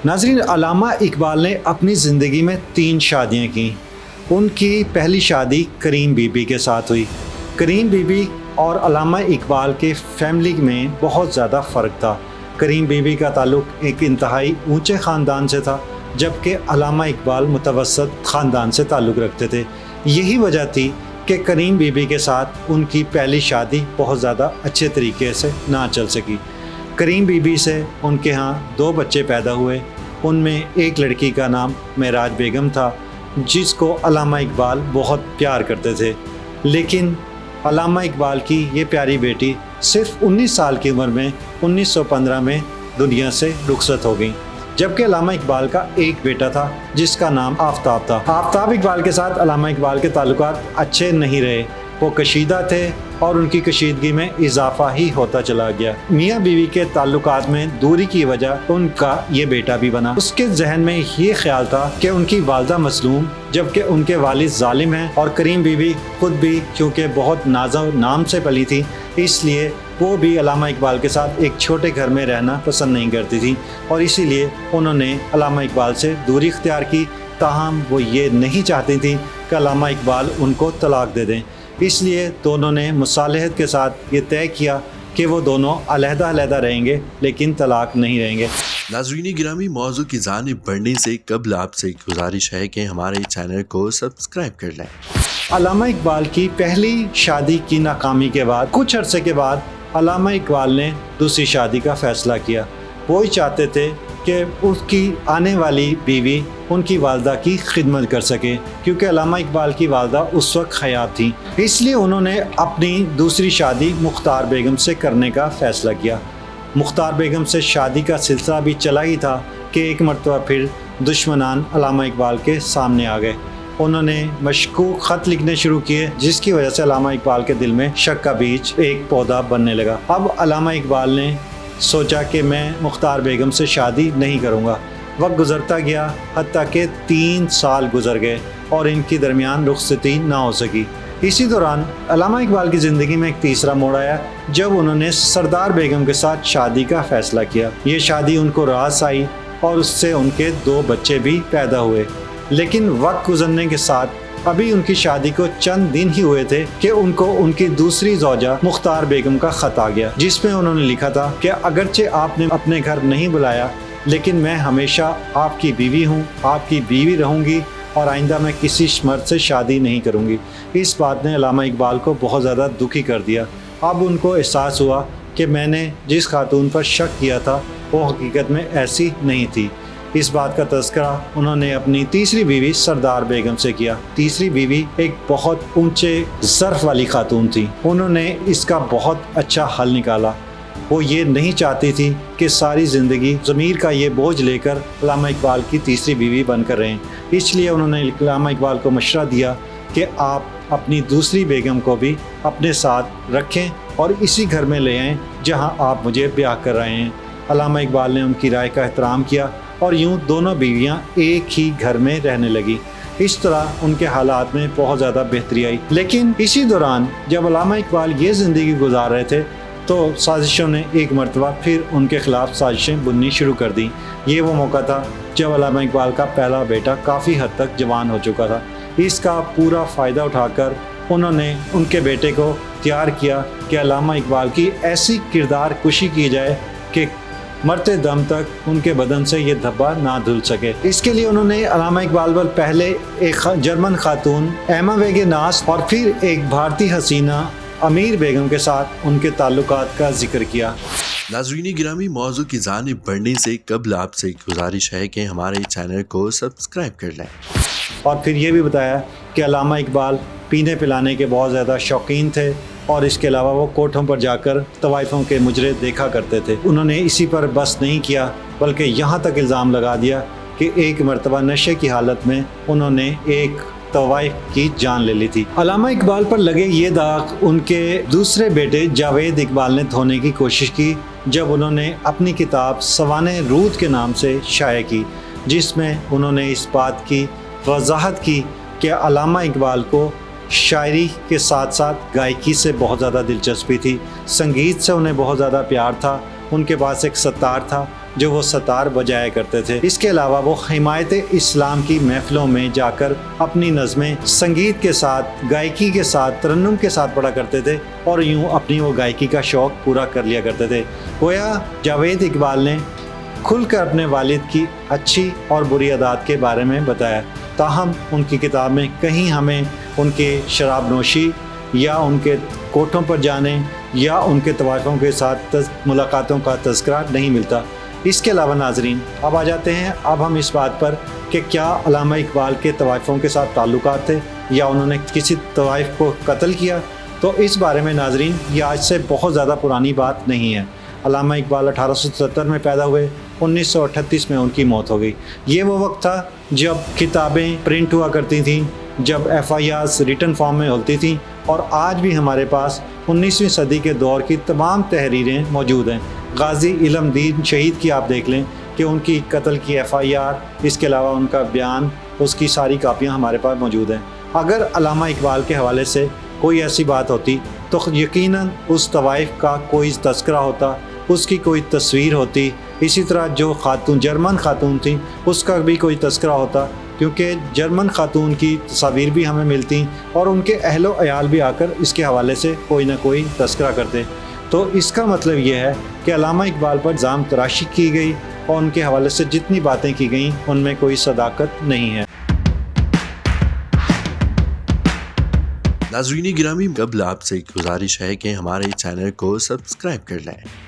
ناظرین، علامہ اقبال نے اپنی زندگی میں 3 شادیاں کی۔ ان کی پہلی شادی کریم بی بی کے ساتھ ہوئی۔ کریم بی بی اور علامہ اقبال کے فیملی میں بہت زیادہ فرق تھا۔ کریم بی بی کا تعلق ایک انتہائی اونچے خاندان سے تھا، جبکہ علامہ اقبال متوسط خاندان سے تعلق رکھتے تھے۔ یہی وجہ تھی کہ کریم بی بی کے ساتھ ان کی پہلی شادی بہت زیادہ اچھے طریقے سے نہ چل سکی۔ کریم بی بی سے ان کے ہاں 2 بچے پیدا ہوئے۔ ان میں ایک لڑکی کا نام معراج بیگم تھا، جس کو علامہ اقبال بہت پیار کرتے تھے، لیکن علامہ اقبال کی یہ پیاری بیٹی صرف 19 سال کی عمر میں 1915 میں دنیا سے رخصت ہو گئی، جبکہ علامہ اقبال کا ایک بیٹا تھا جس کا نام آفتاب تھا۔ آفتاب اقبال کے ساتھ علامہ اقبال کے تعلقات اچھے نہیں رہے، وہ کشیدہ تھے اور ان کی کشیدگی میں اضافہ ہی ہوتا چلا گیا۔ میاں بیوی کے تعلقات میں دوری کی وجہ ان کا یہ بیٹا بھی بنا۔ اس کے ذہن میں یہ خیال تھا کہ ان کی والدہ مظلوم، جبکہ ان کے والد ظالم ہیں، اور کریم بیوی خود بھی کیونکہ بہت ناز و نام سے پلی تھی، اس لیے وہ بھی علامہ اقبال کے ساتھ ایک چھوٹے گھر میں رہنا پسند نہیں کرتی تھی، اور اسی لیے انہوں نے علامہ اقبال سے دوری اختیار کی۔ تاہم وہ یہ نہیں چاہتی تھی کہ علامہ اقبال ان کو طلاق دے دیں، اس لیے دونوں نے مصالحت کے ساتھ یہ طے کیا کہ وہ دونوں علیحدہ علیحدہ رہیں گے، لیکن طلاق نہیں رہیں گے۔ ناظرین گرامی، موضوع کی جانب بڑھنے سے قبل آپ سے گزارش ہے کہ ہمارے چینل کو سبسکرائب کر لیں۔ علامہ اقبال کی پہلی شادی کی ناکامی کے بعد کچھ عرصے کے بعد علامہ اقبال نے دوسری شادی کا فیصلہ کیا۔ وہ ہی چاہتے تھے کہ اس کی آنے والی بیوی ان کی والدہ کی خدمت کر سکے، کیونکہ علامہ اقبال کی والدہ اس وقت حیات تھیں۔ اس لیے انہوں نے اپنی دوسری شادی مختار بیگم سے کرنے کا فیصلہ کیا۔ مختار بیگم سے شادی کا سلسلہ بھی چلا ہی تھا کہ ایک مرتبہ پھر دشمنان علامہ اقبال کے سامنے آ گئے۔ انہوں نے مشکوک خط لکھنے شروع کیے، جس کی وجہ سے علامہ اقبال کے دل میں شک کا بیج ایک پودا بننے لگا۔ اب علامہ اقبال نے سوچا کہ میں مختار بیگم سے شادی نہیں کروں گا۔ وقت گزرتا گیا، حتیٰ کہ 3 سال گزر گئے اور ان کی درمیان رخصتی نہ ہو سکی۔ اسی دوران علامہ اقبال کی زندگی میں ایک تیسرا موڑ آیا، جب انہوں نے سردار بیگم کے ساتھ شادی کا فیصلہ کیا۔ یہ شادی ان کو راس آئی اور اس سے ان کے 2 بچے بھی پیدا ہوئے، لیکن وقت گزرنے کے ساتھ ابھی ان کی شادی کو چند دن ہی ہوئے تھے کہ ان کو ان کی دوسری زوجہ مختار بیگم کا خط آ گیا، جس میں انہوں نے لکھا تھا کہ اگرچہ آپ نے اپنے گھر نہیں بلایا، لیکن میں ہمیشہ آپ کی بیوی ہوں، آپ کی بیوی رہوں گی، اور آئندہ میں کسی مرد سے شادی نہیں کروں گی۔ اس بات نے علامہ اقبال کو بہت زیادہ دکھی کر دیا۔ اب ان کو احساس ہوا کہ میں نے جس خاتون پر شک کیا تھا وہ حقیقت میں ایسی نہیں تھی۔ اس بات کا تذکرہ انہوں نے اپنی تیسری بیوی سردار بیگم سے کیا۔ تیسری بیوی ایک بہت اونچے ظرف والی خاتون تھی۔ انہوں نے اس کا بہت اچھا حل نکالا۔ وہ یہ نہیں چاہتی تھی کہ ساری زندگی ضمیر کا یہ بوجھ لے کر علامہ اقبال کی تیسری بیوی بن کر رہیں، اس لیے انہوں نے علامہ اقبال کو مشورہ دیا کہ آپ اپنی دوسری بیگم کو بھی اپنے ساتھ رکھیں اور اسی گھر میں لے آئیں جہاں آپ مجھے بیاہ کر رہے ہیں۔ علامہ اقبال نے ان کی رائے کا احترام کیا اور یوں دونوں بیویاں ایک ہی گھر میں رہنے لگی۔ اس طرح ان کے حالات میں بہت زیادہ بہتری آئی۔ لیکن اسی دوران جب علامہ اقبال یہ زندگی گزار رہے تھے تو سازشوں نے ایک مرتبہ پھر ان کے خلاف سازشیں بننی شروع کر دیں۔ یہ وہ موقع تھا جب علامہ اقبال کا پہلا بیٹا کافی حد تک جوان ہو چکا تھا۔ اس کا پورا فائدہ اٹھا کر انہوں نے ان کے بیٹے کو تیار کیا کہ علامہ اقبال کی ایسی کردار کشی کی جائے کہ مرتے دم تک ان کے بدن سے یہ دھبا نہ دھل سکے۔ اس کے لیے انہوں نے علامہ اقبال پر پہلے ایک جرمن خاتون ایما ویگے ناس اور پھر ایک بھارتی حسینہ امیر بیگم کے ساتھ ان کے تعلقات کا ذکر کیا۔ ناظرین گرامی، موضوع کی جانب بڑھنے سے قبل آپ سے گزارش ہے کہ ہمارے چینل کو سبسکرائب کر لیں۔ اور پھر یہ بھی بتایا کہ علامہ اقبال پینے پلانے کے بہت زیادہ شوقین تھے، اور اس کے علاوہ وہ کوٹھوں پر جا کر طوائفوں کے مجرے دیکھا کرتے تھے۔ انہوں نے اسی پر بس نہیں کیا، بلکہ یہاں تک الزام لگا دیا کہ ایک مرتبہ نشے کی حالت میں انہوں نے ایک طوائف کی جان لے لی تھی۔ علامہ اقبال پر لگے یہ داغ ان کے دوسرے بیٹے جاوید اقبال نے دھونے کی کوشش کی، جب انہوں نے اپنی کتاب سوانح رود کے نام سے شائع کی، جس میں انہوں نے اس بات کی وضاحت کی کہ علامہ اقبال کو شاعری کے ساتھ ساتھ گائکی سے بہت زیادہ دلچسپی تھی، سنگیت سے انہیں بہت زیادہ پیار تھا، ان کے پاس ایک ستار تھا جو وہ ستار بجایا کرتے تھے۔ اس کے علاوہ وہ حمایت اسلام کی محفلوں میں جا کر اپنی نظمیں سنگیت کے ساتھ، گائیکی کے ساتھ، ترنم کے ساتھ پڑھا کرتے تھے اور یوں اپنی وہ گائیکی کا شوق پورا کر لیا کرتے تھے۔ گویا جاوید اقبال نے کھل کر اپنے والد کی اچھی اور بری عادات کے بارے میں بتایا، تاہم ان کی کتاب میں کہیں ہمیں ان کے شراب نوشی یا ان کے کوٹھوں پر جانے یا ان کے طوائفوں کے ساتھ ملاقاتوں کا تذکرہ نہیں ملتا۔ اس کے علاوہ ناظرین، اب آ جاتے ہیں اب ہم اس بات پر کہ کیا علامہ اقبال کے طوائفوں کے ساتھ تعلقات تھے یا انہوں نے کسی طوائف کو قتل کیا۔ تو اس بارے میں ناظرین، یہ آج سے بہت زیادہ پرانی بات نہیں ہے۔ علامہ اقبال 1877 میں پیدا ہوئے، 1938 میں ان کی موت ہو گئی۔ یہ وہ وقت تھا جب کتابیں پرنٹ ہوا کرتی تھیں، جب FIRs ریٹن فارم میں ہوتی تھیں، اور آج بھی ہمارے پاس 19ویں صدی کے دور کی تمام تحریریں موجود ہیں۔ غازی علم دین شہید کی آپ دیکھ لیں کہ ان کی قتل کی FIR، اس کے علاوہ ان کا بیان، اس کی ساری کاپیاں ہمارے پاس موجود ہیں۔ اگر علامہ اقبال کے حوالے سے کوئی ایسی بات ہوتی تو یقیناً اس طوائف کا کوئی تذکرہ ہوتا، اس کی کوئی تصویر ہوتی، اسی طرح جو خاتون جرمن خاتون تھیں اس کا بھی کوئی تذکرہ ہوتا، کیونکہ جرمن خاتون کی تصاویر بھی ہمیں ملتی اور ان کے اہل و عیال بھی آ کر اس کے حوالے سے کوئی نہ کوئی تذکرہ کرتے۔ تو اس کا مطلب یہ ہے کہ علامہ اقبال پر الزام تراشی کی گئی اور ان کے حوالے سے جتنی باتیں کی گئیں ان میں کوئی صداقت نہیں ہے۔ ناظرین گرامی، قبل آپ سے ایک گزارش ہے کہ ہمارے چینل کو سبسکرائب کر لیں۔